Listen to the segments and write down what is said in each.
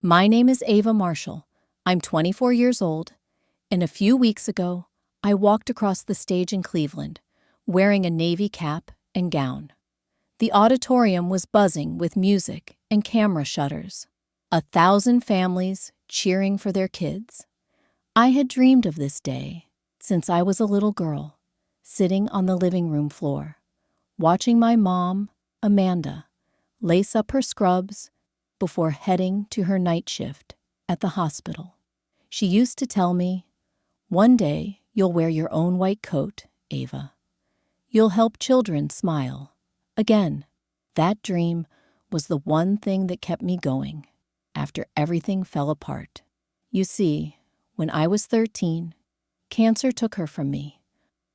My name is Ava Marshall. I'm 24 years old, and a few weeks ago, I walked across the stage in Cleveland, wearing a navy cap and gown. The auditorium was buzzing with music and camera shutters. 1,000 families cheering for their kids. I had dreamed of this day since I was a little girl, sitting on the living room floor, watching my mom, Amanda, lace up her scrubs before heading to her night shift at the hospital. She used to tell me, "One day you'll wear your own white coat, Ava. You'll help children smile." Again, that dream was the one thing that kept me going after everything fell apart. You see, when I was 13, cancer took her from me.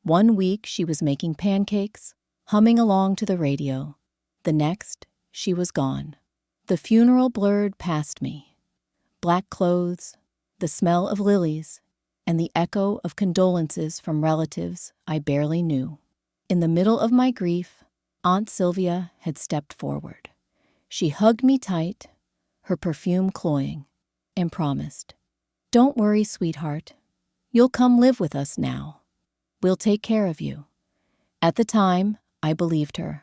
One week she was making pancakes, humming along to the radio. The next, she was gone. The funeral blurred past me. Black clothes, the smell of lilies, and the echo of condolences from relatives I barely knew. In the middle of my grief, Aunt Sylvia had stepped forward. She hugged me tight, her perfume cloying, and promised, "Don't worry, sweetheart. You'll come live with us now. We'll take care of you." At the time, I believed her.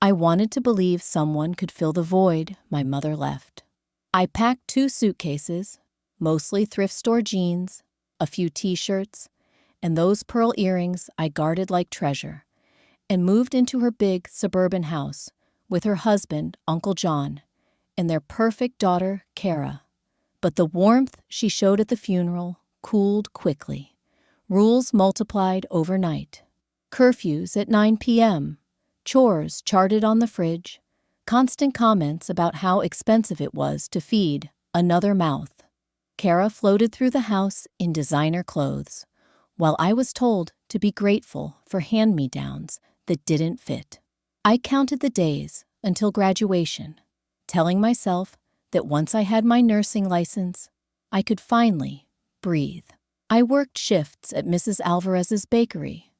I wanted to believe someone could fill the void my mother left. I packed 2 suitcases, mostly thrift store jeans, a few t-shirts, and those pearl earrings I guarded like treasure, and moved into her big suburban house with her husband, Uncle John, and their perfect daughter, Kara. But the warmth she showed at the funeral cooled quickly. Rules multiplied overnight. Curfews at 9 p.m., chores charted on the fridge, constant comments about how expensive it was to feed another mouth. Kara floated through the house in designer clothes, while I was told to be grateful for hand-me-downs that didn't fit. I counted the days until graduation, telling myself that once I had my nursing license, I could finally breathe. I worked shifts at Mrs. Alvarez's bakery,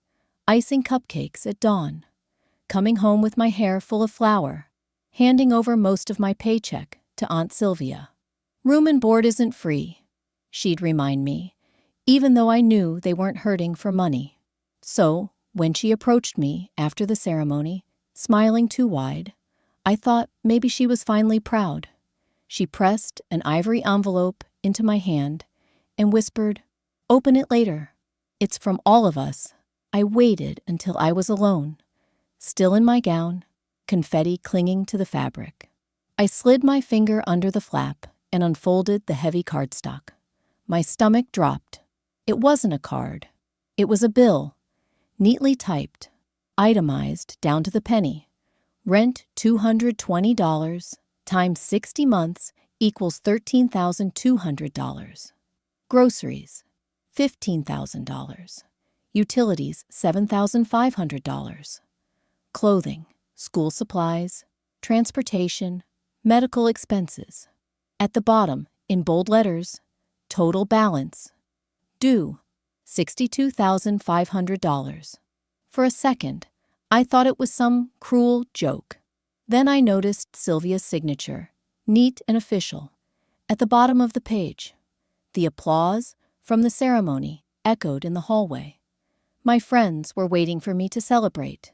icing cupcakes at dawn, coming home with my hair full of flour, handing over most of my paycheck to Aunt Sylvia. "Room and board isn't free," she'd remind me, even though I knew they weren't hurting for money. So, when she approached me after the ceremony, smiling too wide, I thought maybe she was finally proud. She pressed an ivory envelope into my hand and whispered, "Open it later. It's from all of us." I waited until I was alone, still in my gown, confetti clinging to the fabric. I slid my finger under the flap and unfolded the heavy cardstock. My stomach dropped. It wasn't a card. It was a bill, neatly typed, itemized down to the penny. Rent $220 times 60 months equals $13,200. Groceries, $15,000. Utilities, $7,500. Clothing, school supplies, transportation, medical expenses. At the bottom, in bold letters, total balance. Due, $62,500. For a second, I thought it was some cruel joke. Then I noticed Sylvia's signature, neat and official, at the bottom of the page. The applause from the ceremony echoed in the hallway. My friends were waiting for me to celebrate,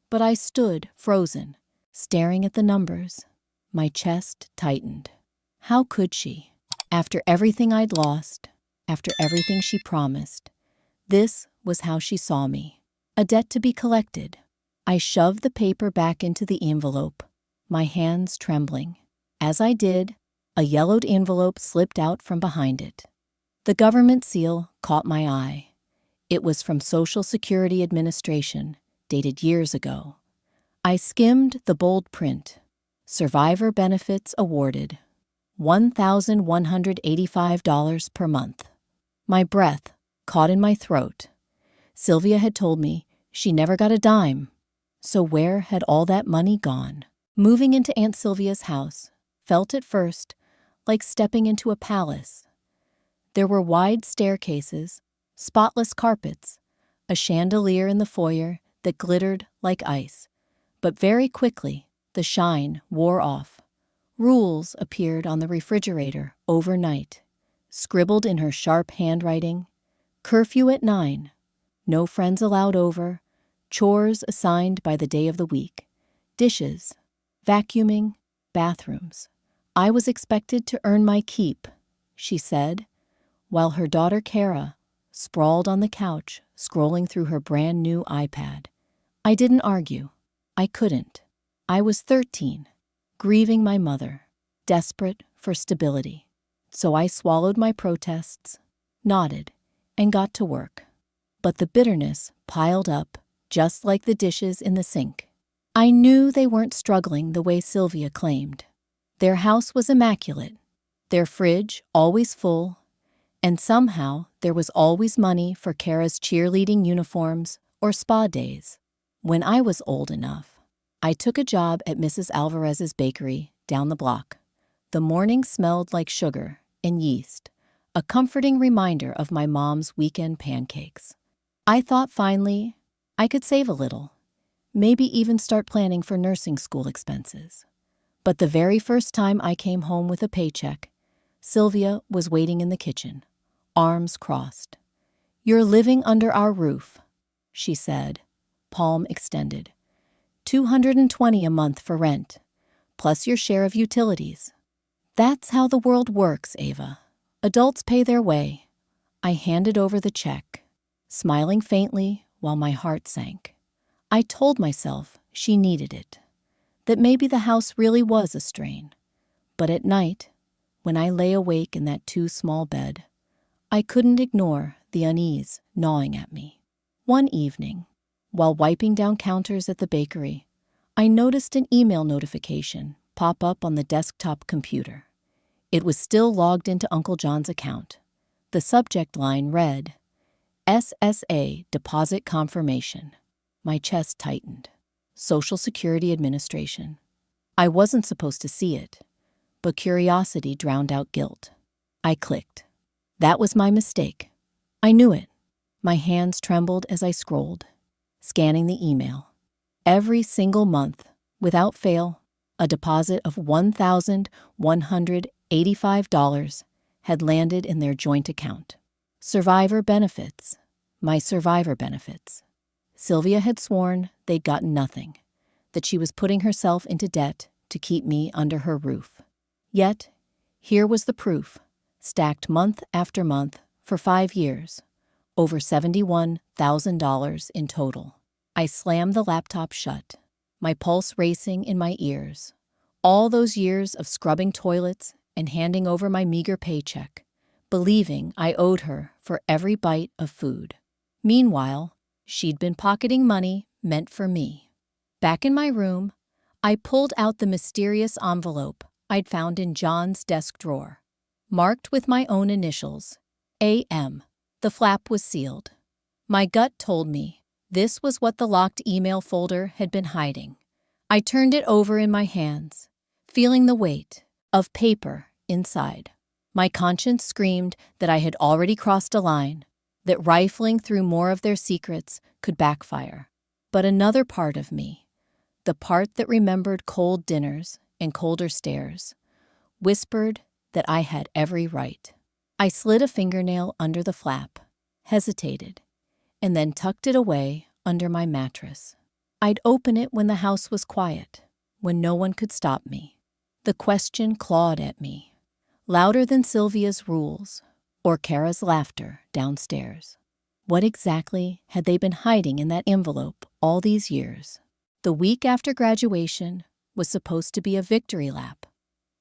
but I stood frozen, staring at the numbers. My chest tightened. How could she? After everything I'd lost, after everything she promised, this was how she saw me. A debt to be collected. I shoved the paper back into the envelope, my hands trembling. As I did, a yellowed envelope slipped out from behind it. The government seal caught my eye. It was from Social Security Administration, dated years ago. I skimmed the bold print. Survivor benefits awarded. $1,185 per month. My breath caught in my throat. Sylvia had told me she never got a dime. So where had all that money gone? Moving into Aunt Sylvia's house felt at first like stepping into a palace. There were wide staircases, spotless carpets, a chandelier in the foyer that glittered like ice. But very quickly, the shine wore off. Rules appeared on the refrigerator overnight, scribbled in her sharp handwriting. Curfew at 9. No friends allowed over. Chores assigned by the day of the week. Dishes, vacuuming, bathrooms. I was expected to earn my keep, she said, while her daughter Kara sprawled on the couch, scrolling through her brand new iPad. I didn't argue. I couldn't. I was 13, grieving my mother, desperate for stability. So I swallowed my protests, nodded, and got to work. But the bitterness piled up, just like the dishes in the sink. I knew they weren't struggling the way Sylvia claimed. Their house was immaculate, their fridge always full, and somehow there was always money for Kara's cheerleading uniforms or spa days. When I was old enough, I took a job at Mrs. Alvarez's bakery down the block. The morning smelled like sugar and yeast, a comforting reminder of my mom's weekend pancakes. I thought finally I could save a little, maybe even start planning for nursing school expenses. But the very first time I came home with a paycheck, Sylvia was waiting in the kitchen, arms crossed. "You're living under our roof," she said, palm extended. $220 a month for rent, plus your share of utilities. That's how the world works, Ava. Adults pay their way. I handed over the check, smiling faintly while my heart sank. I told myself she needed it, that maybe the house really was a strain. But at night, when I lay awake in that too-small bed, I couldn't ignore the unease gnawing at me. One evening, while wiping down counters at the bakery, I noticed an email notification pop up on the desktop computer. It was still logged into Uncle John's account. The subject line read, "SSA Deposit Confirmation." My chest tightened. Social Security Administration. I wasn't supposed to see it, but curiosity drowned out guilt. I clicked. That was my mistake. I knew it. My hands trembled as I scrolled, scanning the email. Every single month, without fail, a deposit of $1,185 had landed in their joint account. Survivor benefits. My survivor benefits. Sylvia had sworn they'd gotten nothing, that she was putting herself into debt to keep me under her roof. Yet, here was the proof, stacked month after month for 5 years, over $71,000 in total. I slammed the laptop shut, my pulse racing in my ears. All those years of scrubbing toilets and handing over my meager paycheck, believing I owed her for every bite of food. Meanwhile, she'd been pocketing money meant for me. Back in my room, I pulled out the mysterious envelope I'd found in John's desk drawer. Marked with my own initials, AM. The flap was sealed. My gut told me this was what the locked email folder had been hiding. I turned it over in my hands, feeling the weight of paper inside. My conscience screamed that I had already crossed a line, that rifling through more of their secrets could backfire. But another part of me, the part that remembered cold dinners and colder stares, whispered that I had every right. I slid a fingernail under the flap, hesitated, and then tucked it away under my mattress. I'd open it when the house was quiet, when no one could stop me. The question clawed at me, louder than Sylvia's rules or Kara's laughter downstairs. What exactly had they been hiding in that envelope all these years? The week after graduation was supposed to be a victory lap.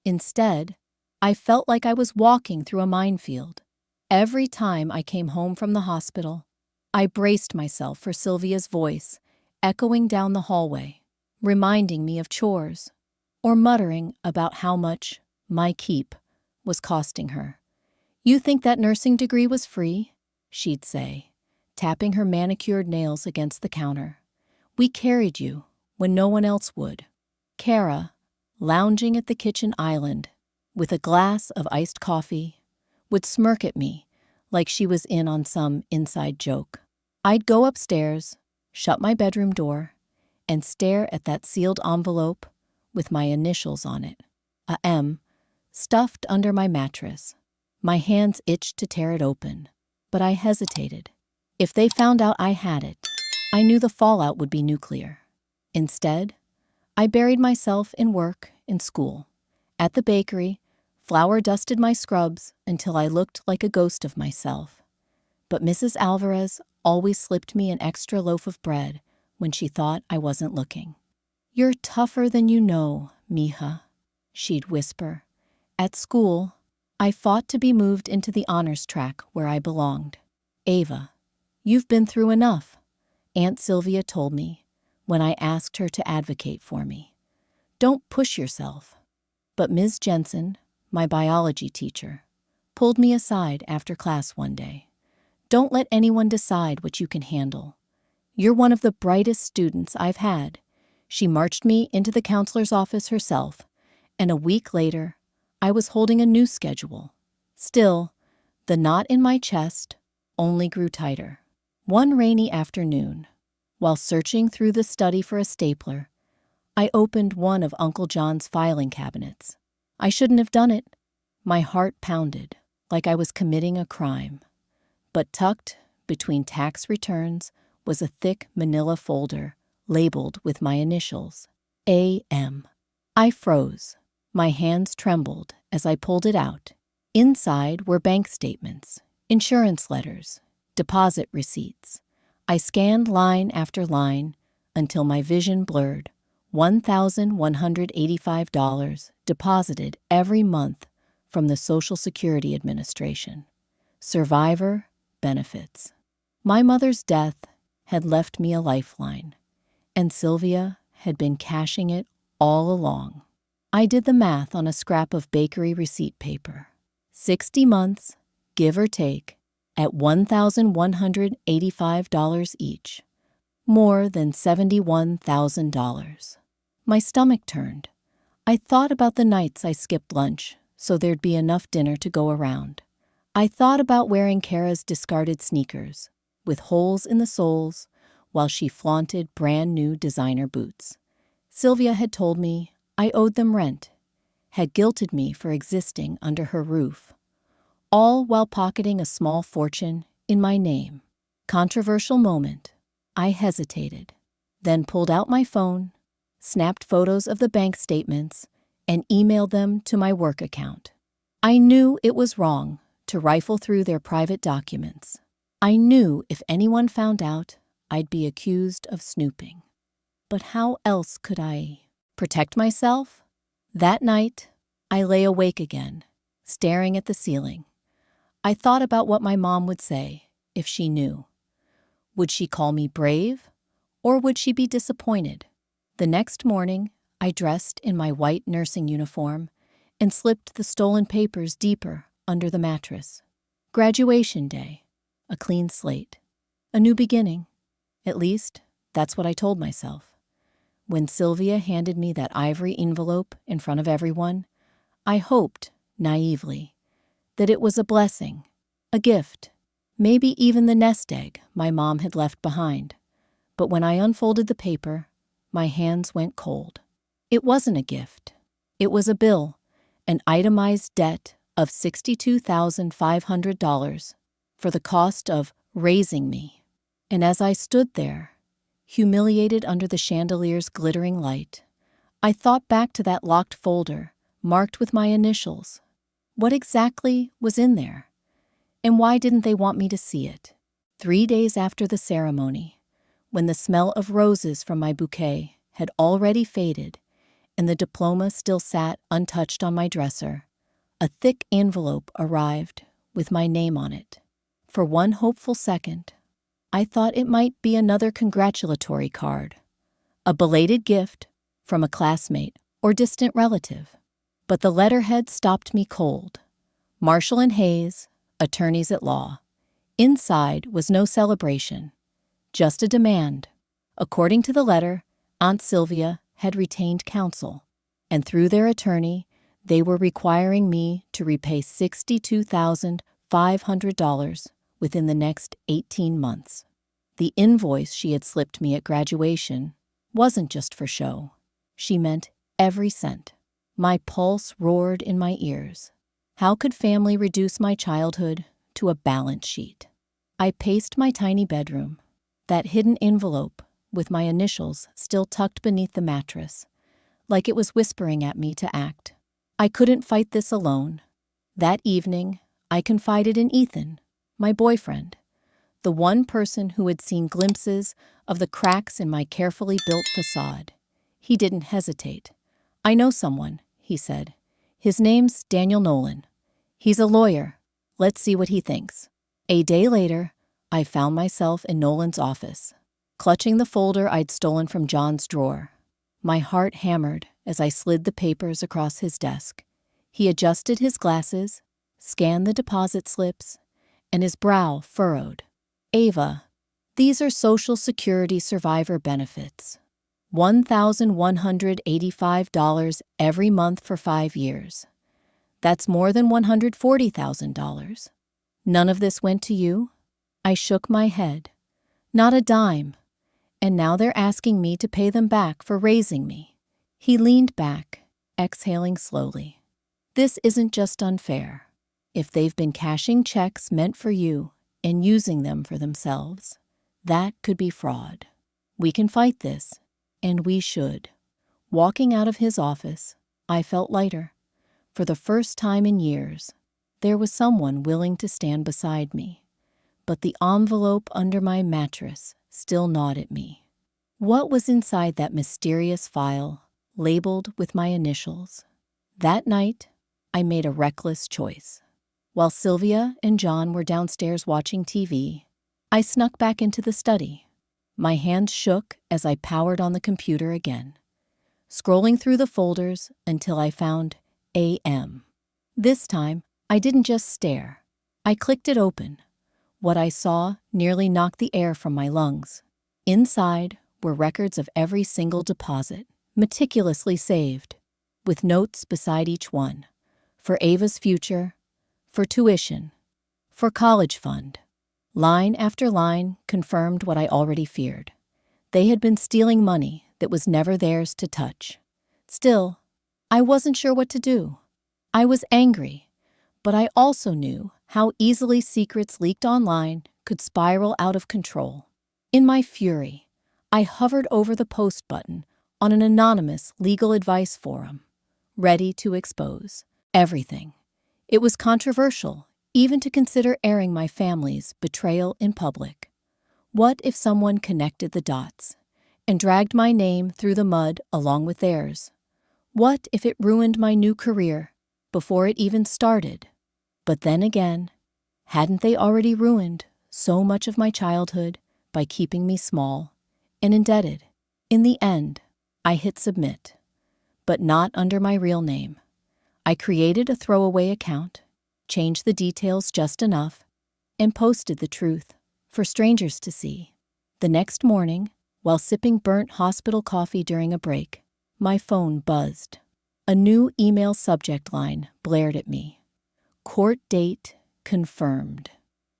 Instead, I felt like I was walking through a minefield. Every time I came home from the hospital, I braced myself for Sylvia's voice echoing down the hallway, reminding me of chores, or muttering about how much my keep was costing her. "You think that nursing degree was free?" she'd say, tapping her manicured nails against the counter. "We carried you when no one else would." Kara, lounging at the kitchen island with a glass of iced coffee, would smirk at me like she was in on some inside joke. I'd go upstairs, shut my bedroom door, and stare at that sealed envelope with my initials on it. a M, stuffed under my mattress. My hands itched to tear it open, but I hesitated. If they found out I had it, I knew the fallout would be nuclear. Instead, I buried myself in work and school. At the bakery, flour dusted my scrubs until I looked like a ghost of myself. But Mrs. Alvarez always slipped me an extra loaf of bread when she thought I wasn't looking. "You're tougher than you know, mija," she'd whisper. At school, I fought to be moved into the honors track where I belonged. "Ava, you've been through enough," Aunt Sylvia told me when I asked her to advocate for me. "Don't push yourself." But Ms. Jensen, my biology teacher, pulled me aside after class one day. "Don't let anyone decide what you can handle. You're one of the brightest students I've had." She marched me into the counselor's office herself, and a week later, I was holding a new schedule. Still, the knot in my chest only grew tighter. One rainy afternoon, while searching through the study for a stapler, I opened one of Uncle John's filing cabinets. I shouldn't have done it. My heart pounded like I was committing a crime. But tucked between tax returns was a thick manila folder labeled with my initials, A.M. I froze. My hands trembled as I pulled it out. Inside were bank statements, insurance letters, deposit receipts. I scanned line after line until my vision blurred. $1,185 deposited every month from the Social Security Administration. Survivor benefits. My mother's death had left me a lifeline, and Sylvia had been cashing it all along. I did the math on a scrap of bakery receipt paper. 60 months, give or take, at $1,185 each. More than $71,000. My stomach turned. I thought about the nights I skipped lunch so there'd be enough dinner to go around. I thought about wearing Kara's discarded sneakers, with holes in the soles, while she flaunted brand new designer boots. Sylvia had told me I owed them rent, had guilted me for existing under her roof, all while pocketing a small fortune in my name. Controversial moment. I hesitated, then pulled out my phone, snapped photos of the bank statements, and emailed them to my work account. I knew it was wrong to rifle through their private documents. I knew if anyone found out, I'd be accused of snooping. But how else could I protect myself? That night, I lay awake again, staring at the ceiling. I thought about what my mom would say if she knew. Would she call me brave, or would she be disappointed? The next morning, I dressed in my white nursing uniform and slipped the stolen papers deeper under the mattress. Graduation day, a clean slate, a new beginning. At least, that's what I told myself. When Sylvia handed me that ivory envelope in front of everyone, I hoped, naively, that it was a blessing, a gift, maybe even the nest egg my mom had left behind. But when I unfolded the paper, my hands went cold. It wasn't a gift. It was a bill, an itemized debt of $62,500 for the cost of raising me. And as I stood there, humiliated under the chandelier's glittering light, I thought back to that locked folder marked with my initials. What exactly was in there? And why didn't they want me to see it? 3 days after the ceremony, when the smell of roses from my bouquet had already faded and the diploma still sat untouched on my dresser, a thick envelope arrived with my name on it. For one hopeful second, I thought it might be another congratulatory card, a belated gift from a classmate or distant relative. But the letterhead stopped me cold. Marshall and Hayes, attorneys at law. Inside was no celebration, just a demand. According to the letter, Aunt Sylvia had retained counsel, and through their attorney, they were requiring me to repay $62,500 within the next 18 months. The invoice she had slipped me at graduation wasn't just for show. She meant every cent. My pulse roared in my ears. How could family reduce my childhood to a balance sheet? I paced my tiny bedroom, that hidden envelope with my initials still tucked beneath the mattress, like it was whispering at me to act. I couldn't fight this alone. That evening, I confided in Ethan, my boyfriend, the one person who had seen glimpses of the cracks in my carefully built façade. He didn't hesitate. "I know someone," he said. "His name's Daniel Nolan. He's a lawyer. Let's see what he thinks." A day later, I found myself in Nolan's office, clutching the folder I'd stolen from John's drawer. My heart hammered as I slid the papers across his desk. He adjusted his glasses, scanned the deposit slips, and his brow furrowed. "Ava, these are Social Security survivor benefits. $1,185 every month for 5 years. That's more than $140,000. None of this went to you?" I shook my head. "Not a dime. And now they're asking me to pay them back for raising me." He leaned back, exhaling slowly. "This isn't just unfair. If they've been cashing checks meant for you and using them for themselves, that could be fraud. We can fight this, and we should." Walking out of his office, I felt lighter. For the first time in years, there was someone willing to stand beside me. But the envelope under my mattress still gnawed at me. What was inside that mysterious file, labeled with my initials? That night, I made a reckless choice. While Sylvia and John were downstairs watching TV, I snuck back into the study. My hands shook as I powered on the computer again, scrolling through the folders until I found AM. This time, I didn't just stare. I clicked it open. What I saw nearly knocked the air from my lungs. Inside were records of every single deposit, meticulously saved, with notes beside each one. For Ava's future, for tuition, for college fund. Line after line confirmed what I already feared. They had been stealing money that was never theirs to touch. Still, I wasn't sure what to do. I was angry, but I also knew how easily secrets leaked online could spiral out of control. In my fury, I hovered over the post button on an anonymous legal advice forum, ready to expose everything. It was controversial, even to consider airing my family's betrayal in public. What if someone connected the dots and dragged my name through the mud along with theirs? What if it ruined my new career before it even started? But then again, hadn't they already ruined so much of my childhood by keeping me small and indebted? In the end, I hit submit, but not under my real name. I created a throwaway account, changed the details just enough, and posted the truth for strangers to see. The next morning, while sipping burnt hospital coffee during a break, my phone buzzed. A new email subject line blared at me. "Court date confirmed."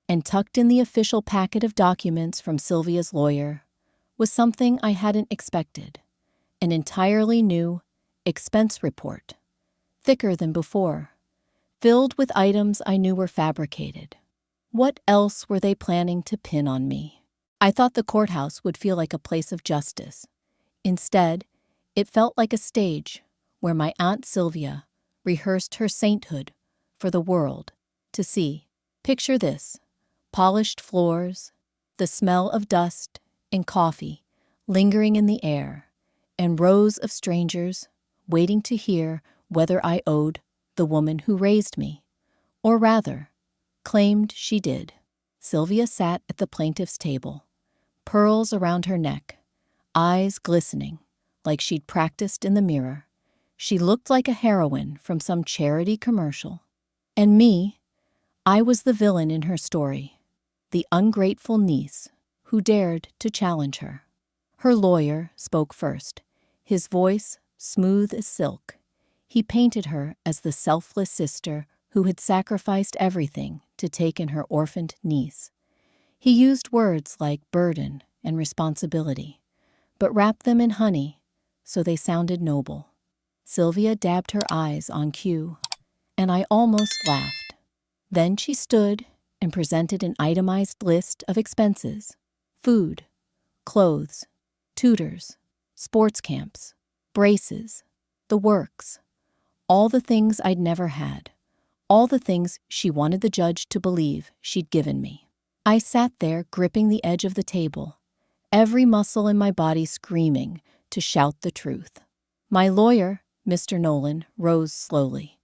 And tucked in the official packet of documents from Sylvia's lawyer was something I hadn't expected. An entirely new expense report, thicker than before, filled with items I knew were fabricated. What else were they planning to pin on me? I thought the courthouse would feel like a place of justice. Instead, it felt like a stage where my Aunt Sylvia rehearsed her sainthood for the world to see. Picture this: polished floors, the smell of dust and coffee lingering in the air, and rows of strangers waiting to hear whether I owed the woman who raised me, or rather, claimed she did. Sylvia sat at the plaintiff's table, pearls around her neck, eyes glistening like she'd practiced in the mirror. She looked like a heroine from some charity commercial. And me, I was the villain in her story, the ungrateful niece who dared to challenge her. Her lawyer spoke first, his voice smooth as silk. He painted her as the selfless sister who had sacrificed everything to take in her orphaned niece. He used words like burden and responsibility, but wrapped them in honey so they sounded noble. Sylvia dabbed her eyes on cue, and I almost laughed. Then she stood and presented an itemized list of expenses: food, clothes, tutors, sports camps, braces, the works, all the things I'd never had, all the things she wanted the judge to believe she'd given me. I sat there gripping the edge of the table, every muscle in my body screaming to shout the truth. My lawyer, Mr. Nolan, rose slowly.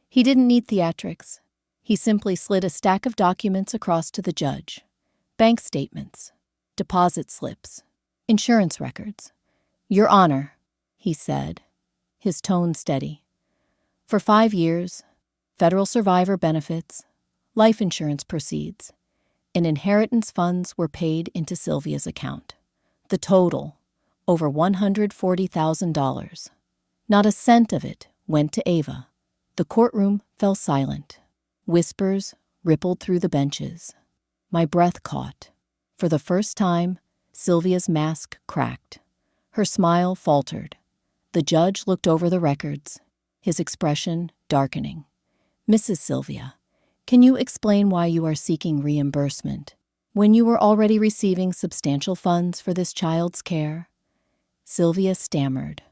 He didn't need theatrics. He simply slid a stack of documents across to the judge. Bank statements, deposit slips, insurance records. "Your Honor," he said, his tone steady. "For 5 years, federal survivor benefits, life insurance proceeds, and inheritance funds were paid into Sylvia's account. The total, over $140,000. Not a cent of it went to Ava." The courtroom fell silent. Whispers rippled through the benches. My breath caught. For the first time, Sylvia's mask cracked. Her smile faltered. The judge looked over the records, his expression darkening. "Mrs. Sylvia, can you explain why you are seeking reimbursement when you were already receiving substantial funds for this child's care?" Sylvia stammered,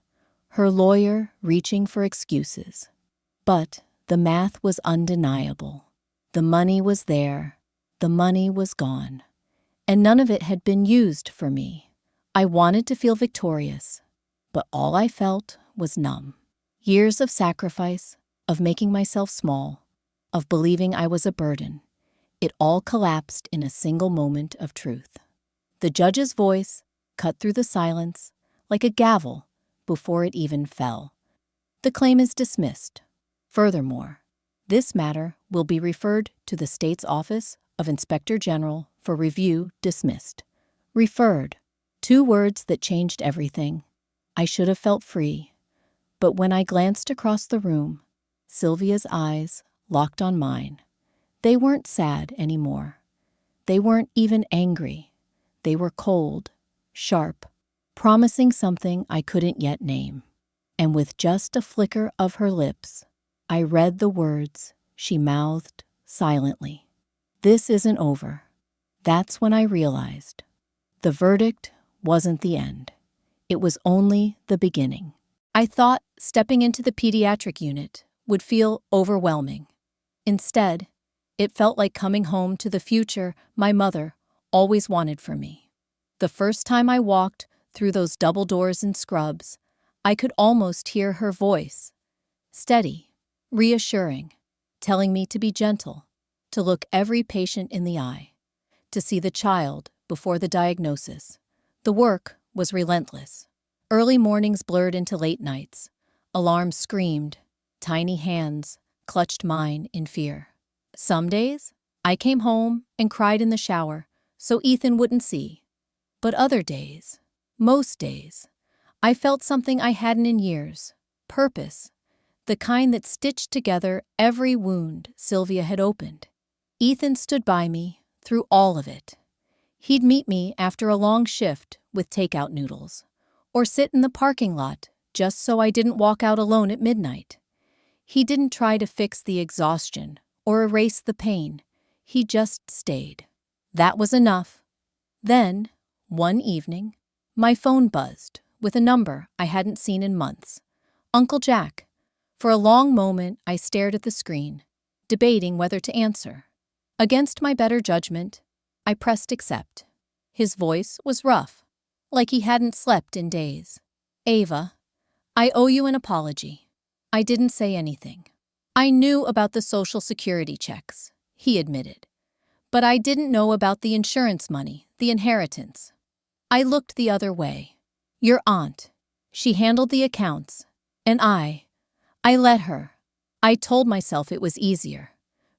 her lawyer reaching for excuses. But the math was undeniable. The money was there. The money was gone. And none of it had been used for me. I wanted to feel victorious, but all I felt was numb. Years of sacrifice, of making myself small, of believing I was a burden. It all collapsed in a single moment of truth. The judge's voice cut through the silence like a gavel before it even fell. "The claim is dismissed. Furthermore, this matter will be referred to the state's Office of Inspector General for review. Dismissed." Referred. 2 words that changed everything. I should have felt free. But when I glanced across the room, Sylvia's eyes locked on mine. They weren't sad anymore. They weren't even angry. They were cold, sharp, promising something I couldn't yet name. And with just a flicker of her lips, I read the words she mouthed silently. "This isn't over." That's when I realized. The verdict wasn't the end. It was only the beginning. I thought stepping into the pediatric unit would feel overwhelming. Instead, it felt like coming home to the future my mother always wanted for me. The first time I walked through those double doors in scrubs, I could almost hear her voice, steady, reassuring, telling me to be gentle, to look every patient in the eye, to see the child before the diagnosis. The work was relentless. Early mornings blurred into late nights. Alarms screamed. Tiny hands clutched mine in fear. Some days, I came home and cried in the shower so Ethan wouldn't see. But other days, most days, I felt something I hadn't in years: purpose, the kind that stitched together every wound Sylvia had opened. Ethan stood by me through all of it. He'd meet me after a long shift with takeout noodles, or sit in the parking lot just so I didn't walk out alone at midnight. He didn't try to fix the exhaustion or erase the pain. He just stayed. That was enough. Then, one evening, my phone buzzed with a number I hadn't seen in months. Uncle Jack. For a long moment, I stared at the screen, debating whether to answer. Against my better judgment, I pressed accept. His voice was rough, like he hadn't slept in days. "Ava, I owe you an apology." I didn't say anything. "I knew about the Social Security checks," he admitted. "But I didn't know about the insurance money, the inheritance." I looked the other way. "Your aunt. She handled the accounts. And I let her. I told myself it was easier.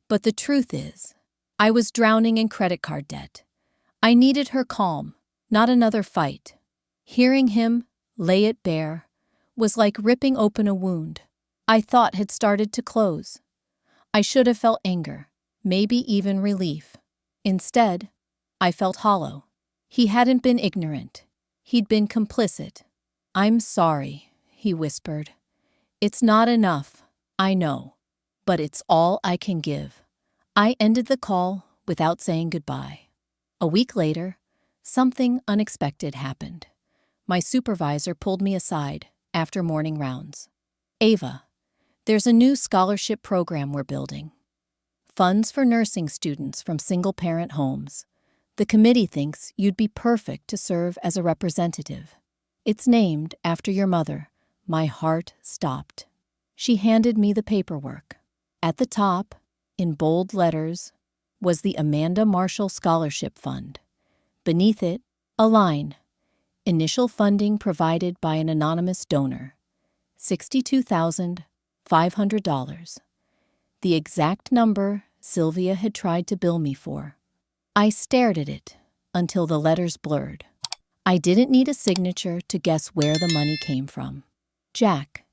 But the truth is, I was drowning in credit card debt. I needed her calm, not another fight." Hearing him lay it bare was like ripping open a wound I thought had started to close. I should have felt anger, maybe even relief. Instead, I felt hollow. He hadn't been ignorant. He'd been complicit. "I'm sorry," he whispered. It's not enough, I know, but it's all I can give. I ended the call without saying goodbye. A week later, something unexpected happened. My supervisor pulled me aside after morning rounds. Ava, there's a new scholarship program we're building. Funds for nursing students from single-parent homes. The committee thinks you'd be perfect to serve as a representative. It's named after your mother. My heart stopped. She handed me the paperwork. At the top, in bold letters, was the Amanda Marshall Scholarship Fund. Beneath it, a line. Initial funding provided by an anonymous donor. $62,500. The exact number Sylvia had tried to bill me for. I stared at it until the letters blurred. I didn't need a signature to guess where the money came from. Jack.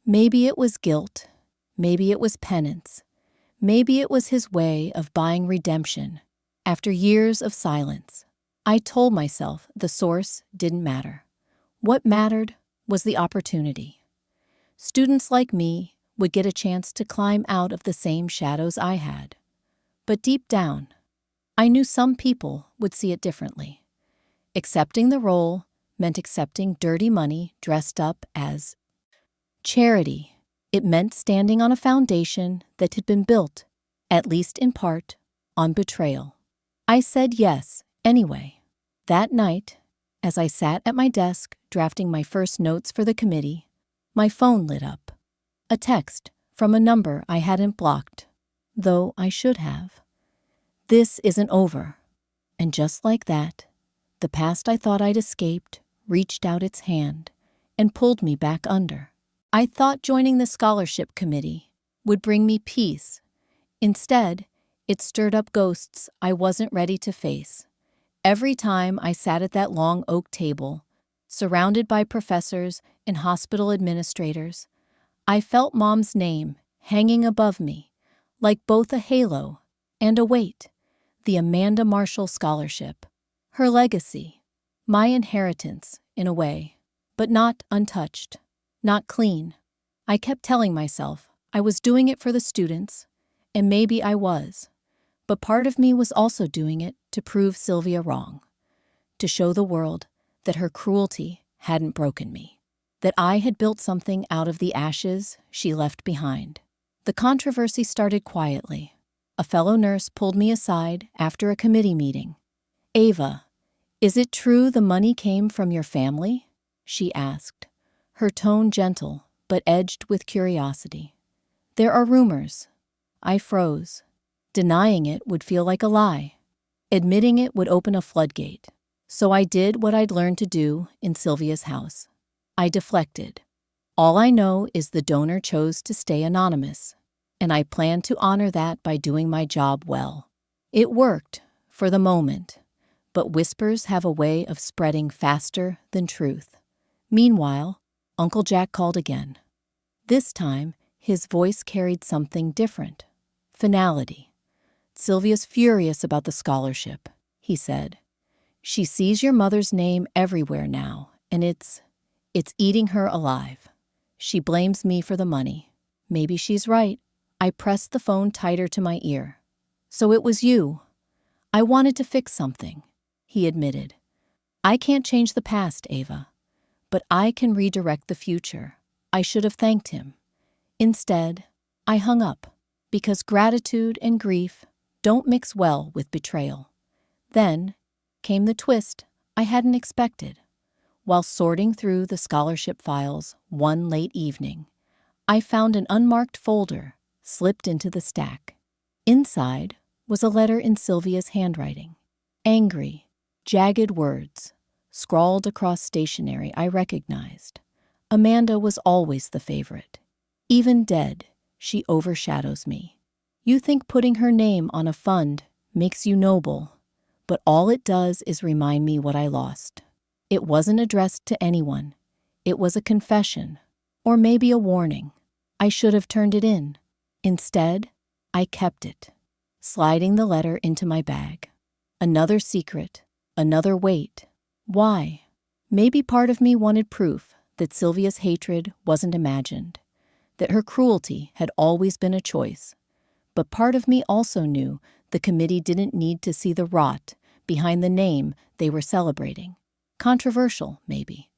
Maybe it was guilt. Maybe it was penance. Maybe it was his way of buying redemption after years of silence. I told myself the source didn't matter. What mattered was the opportunity. Students like me would get a chance to climb out of the same shadows I had. But deep down, I knew some people would see it differently. Accepting the role meant accepting dirty money dressed up as charity. It meant standing on a foundation that had been built, at least in part, on betrayal. I said yes, anyway. That night, as I sat at my desk drafting my first notes for the committee, my phone lit up. A text from a number I hadn't blocked, though I should have. This isn't over. And just like that, the past I thought I'd escaped reached out its hand and pulled me back under. I thought joining the scholarship committee would bring me peace. Instead, it stirred up ghosts I wasn't ready to face. Every time I sat at that long oak table, surrounded by professors and hospital administrators, I felt Mom's name hanging above me, like both a halo and a weight. The Amanda Marshall Scholarship. Her legacy. My inheritance, in a way, but not untouched, not clean. I kept telling myself I was doing it for the students, and maybe I was. But part of me was also doing it to prove Sylvia wrong, to show the world that her cruelty hadn't broken me, that I had built something out of the ashes she left behind. The controversy started quietly. A fellow nurse pulled me aside after a committee meeting. Ava, is it true the money came from your family? She asked, her tone gentle but edged with curiosity. There are rumors. I froze. Denying it would feel like a lie. Admitting it would open a floodgate. So I did what I'd learned to do in Sylvia's house. I deflected. All I know is the donor chose to stay anonymous, and I plan to honor that by doing my job well. It worked, for the moment, but whispers have a way of spreading faster than truth. Meanwhile, Uncle Jack called again. This time, his voice carried something different. Finality. Sylvia's furious about the scholarship, he said. She sees your mother's name everywhere now, and it's eating her alive. She blames me for the money. Maybe she's right. I pressed the phone tighter to my ear. So it was you. I wanted to fix something, he admitted. I can't change the past, Ava, but I can redirect the future. I should have thanked him. Instead, I hung up, because gratitude and grief don't mix well with betrayal. Then came the twist I hadn't expected. While sorting through the scholarship files one late evening, I found an unmarked folder slipped into the stack. Inside was a letter in Sylvia's handwriting. Angry, jagged words, scrawled across stationery I recognized. Amanda was always the favorite. Even dead, she overshadows me. You think putting her name on a fund makes you noble, but all it does is remind me what I lost. It wasn't addressed to anyone. It was a confession, or maybe a warning. I should have turned it in. Instead, I kept it, sliding the letter into my bag. Another secret, another weight. Why? Maybe part of me wanted proof that Sylvia's hatred wasn't imagined. that her cruelty had always been a choice. But part of me also knew the committee didn't need to see the rot behind the name they were celebrating. Controversial, maybe.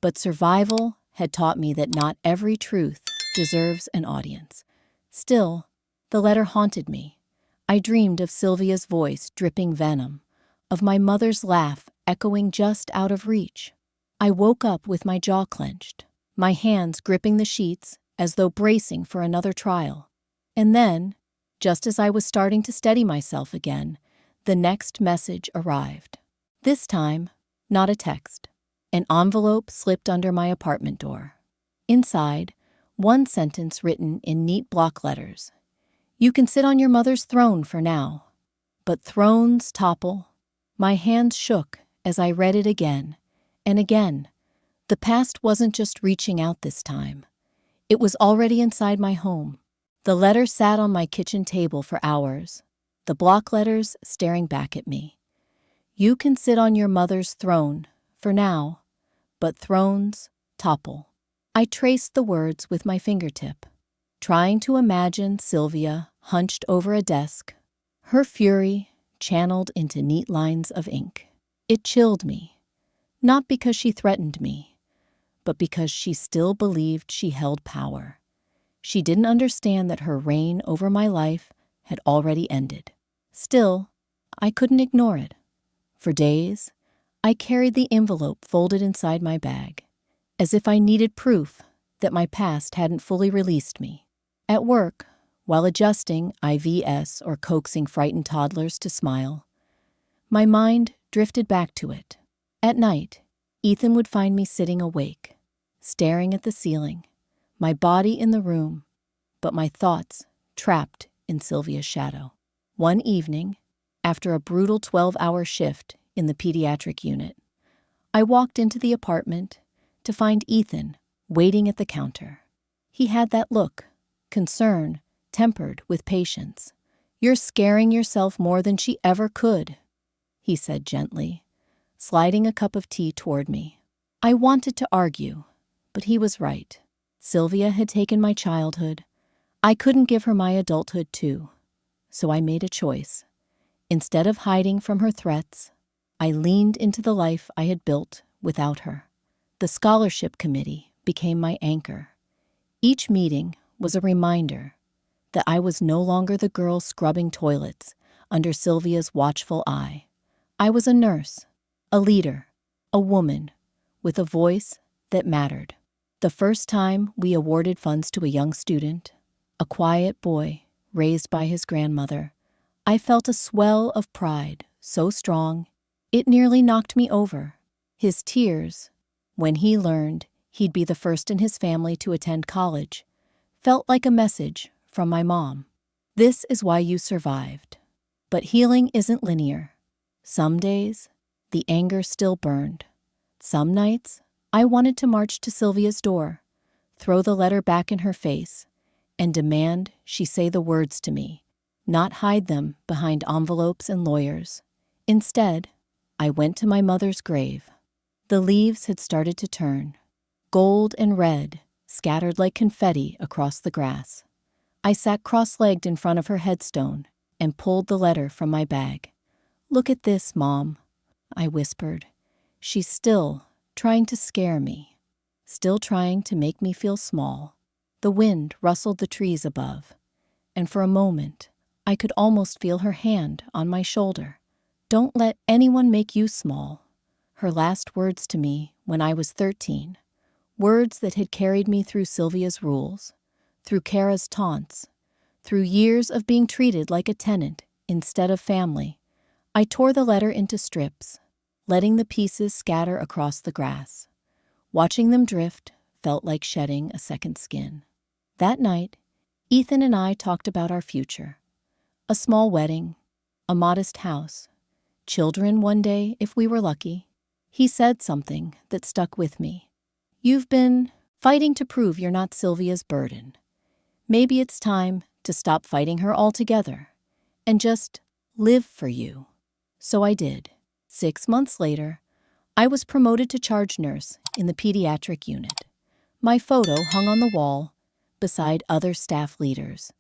But survival had taught me that not every truth deserves an audience. Still, the letter haunted me. I dreamed of Sylvia's voice dripping venom, of my mother's laugh echoing just out of reach. I woke up with my jaw clenched, my hands gripping the sheets as though bracing for another trial. And then, just as I was starting to steady myself again, the next message arrived. This time, not a text. An envelope slipped under my apartment door. Inside, one sentence written in neat block letters. You can sit on your mother's throne for now. But thrones topple. My hands shook as I read it again and again. The past wasn't just reaching out this time. It was already inside my home. The letter sat on my kitchen table for hours, the block letters staring back at me. You can sit on your mother's throne for now, but thrones topple. I traced the words with my fingertip, trying to imagine Sylvia hunched over a desk, her fury channeled into neat lines of ink. It chilled me, not because she threatened me, but because she still believed she held power. She didn't understand that her reign over my life had already ended. Still, I couldn't ignore it. For days, I carried the envelope folded inside my bag, as if I needed proof that my past hadn't fully released me. At work, while adjusting IVs or coaxing frightened toddlers to smile, my mind drifted back to it. At night, Ethan would find me sitting awake, staring at the ceiling, my body in the room, but my thoughts trapped in Sylvia's shadow. One evening, after a brutal 12-hour shift in the pediatric unit, I walked into the apartment to find Ethan waiting at the counter. He had that look, concern tempered with patience. You're scaring yourself more than she ever could, he said gently, sliding a cup of tea toward me. I wanted to argue, but he was right. Sylvia had taken my childhood. I couldn't give her my adulthood too, so I made a choice. Instead of hiding from her threats, I leaned into the life I had built without her. The scholarship committee became my anchor. Each meeting was a reminder that I was no longer the girl scrubbing toilets under Sylvia's watchful eye. I was a nurse, a leader, a woman with a voice that mattered. The first time we awarded funds to a young student, a quiet boy raised by his grandmother, I felt a swell of pride so strong it nearly knocked me over. His tears, when he learned he'd be the first in his family to attend college, felt like a message from my mom. This is why you survived. But healing isn't linear. Some days, the anger still burned. Some nights, I wanted to march to Sylvia's door, throw the letter back in her face, and demand she say the words to me, not hide them behind envelopes and lawyers. Instead, I went to my mother's grave. The leaves had started to turn, gold and red, scattered like confetti across the grass. I sat cross-legged in front of her headstone and pulled the letter from my bag. Look at this, Mom, I whispered. She's still trying to scare me, still trying to make me feel small. The wind rustled the trees above, and for a moment, I could almost feel her hand on my shoulder. Don't let anyone make you small. Her last words to me when I was 13, words that had carried me through Sylvia's rules, through Kara's taunts, through years of being treated like a tenant instead of family. I tore the letter into strips, letting the pieces scatter across the grass. Watching them drift felt like shedding a second skin. That night, Ethan and I talked about our future. A small wedding, a modest house, children one day if we were lucky. He said something that stuck with me. You've been fighting to prove you're not Sylvia's burden. Maybe it's time to stop fighting her altogether and just live for you. So I did. 6 months later, I was promoted to charge nurse in the pediatric unit. My photo hung on the wall, beside other staff leaders.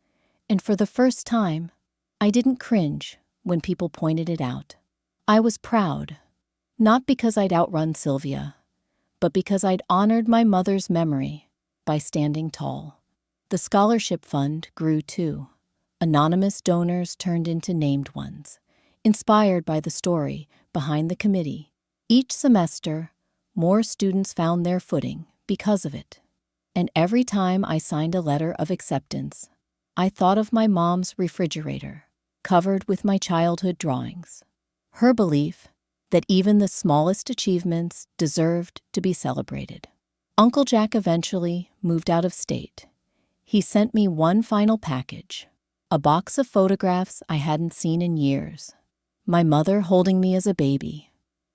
And for the first time, I didn't cringe when people pointed it out. I was proud, not because I'd outrun Sylvia, but because I'd honored my mother's memory by standing tall. The scholarship fund grew too. Anonymous donors turned into named ones, inspired by the story behind the committee. Each semester, more students found their footing because of it. And every time I signed a letter of acceptance, I thought of my mom's refrigerator, covered with my childhood drawings. Her belief that even the smallest achievements deserved to be celebrated. Uncle Jack eventually moved out of state. He sent me one final package, a box of photographs I hadn't seen in years. My mother holding me as a baby,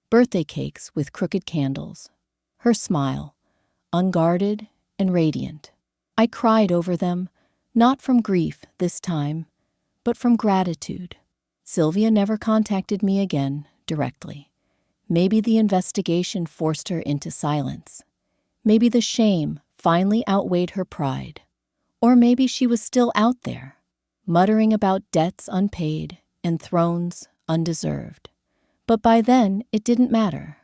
birthday cakes with crooked candles, her smile, unguarded and radiant. I cried over them, not from grief this time, but from gratitude. Sylvia never contacted me again directly. Maybe the investigation forced her into silence. Maybe the shame finally outweighed her pride. Or maybe she was still out there, muttering about debts unpaid and thrones undeserved. But by then, it didn't matter,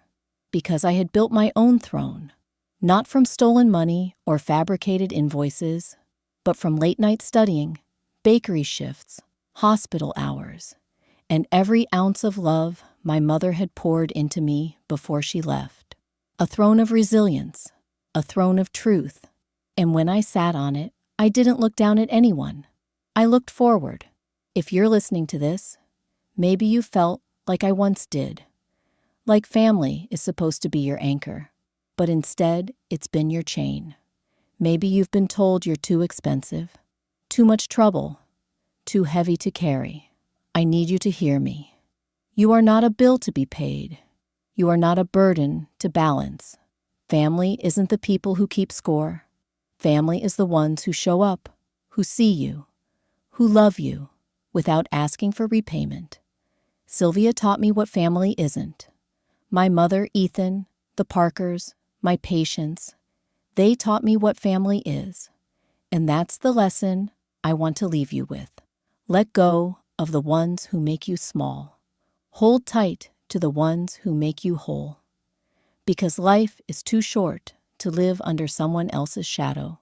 because I had built my own throne, not from stolen money or fabricated invoices, but from late-night studying, bakery shifts, hospital hours, and every ounce of love my mother had poured into me before she left. A throne of resilience, a throne of truth, and when I sat on it, I didn't look down at anyone. I looked forward. If you're listening to this, maybe you felt like I once did. Like family is supposed to be your anchor, but instead it's been your chain. Maybe you've been told you're too expensive, too much trouble, too heavy to carry. I need you to hear me. You are not a bill to be paid. You are not a burden to balance. Family isn't the people who keep score. Family is the ones who show up, who see you, who love you without asking for repayment. Sylvia taught me what family isn't. My mother, Ethan, the Parkers, my patients, they taught me what family is. And that's the lesson I want to leave you with. Let go of the ones who make you small. Hold tight to the ones who make you whole. Because life is too short to live under someone else's shadow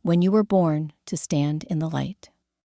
when you were born to stand in the light.